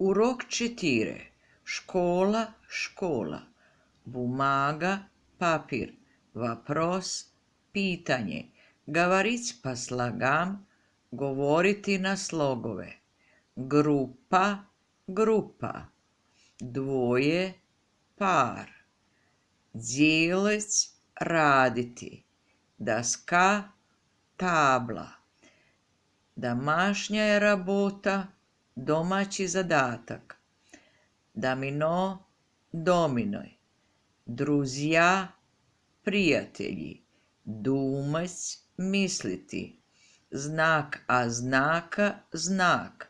Урок 4. Школа, школа. Бумага, папир. Вопрос, питanje. Говорить по слогам, говорити на слогove. Grupa, grupa. Dvoje, par. Делать, raditi. Доска, tabla. Домашняя работа, domaći zadatak. Domino, dominoj. Druzja, prijatelji. Думать, misliti. Znak a znaka, znak.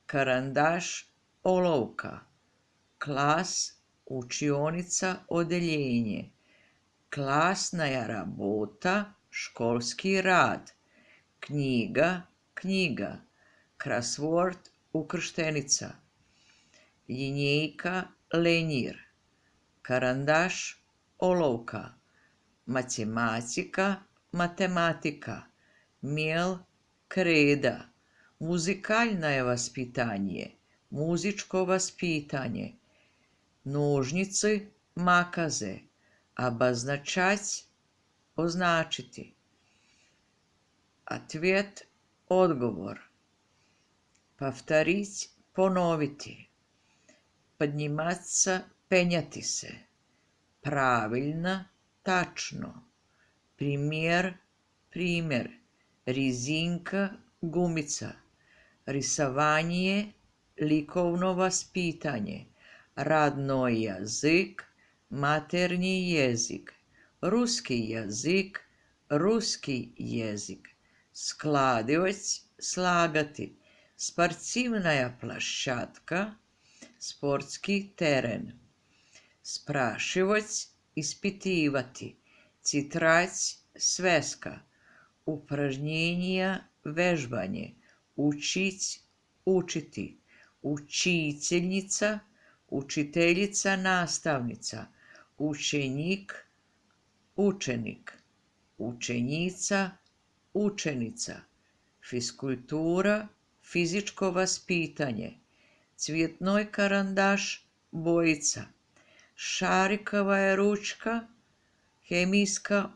Karandaš, olovka. Klas, učionica, odeljenje. Klasnaja rabota, školski rad. Knjiga, knjiga. Krasvord, ukrštenica. Linjejka, lenjir. Karandaš, olovka. Matematika, matematika. Mjel, kreda. Muzikalno vaspitanje, muzičko vaspitanje. Nožnici, makaze. Обозначать, označiti. Ответ, odgovor. Повторить, ponoviti. Подниматься, penjati se. Правильно, tačno. Пример, primjer. Rizinka, gumica. Risovanje, likovno vaspitanje. Radno jazyk, maternji jezik. Ruski jazyk, ruski jezik. Skladivać, slagati. Sportsivnaja plašćatka, sportski teren. Sprašivać, ispitivati. Citrać, sveska. Упражнения, vežbanje. Učить, učiti. Učiteljica, učiteljica, nastavnica. Učenik, učenik. Učenica, učenica. Fiskultura, fizičko vaspitanje. Cvjetnoj karandaš, bojica. Šarikova je ručka, hemijska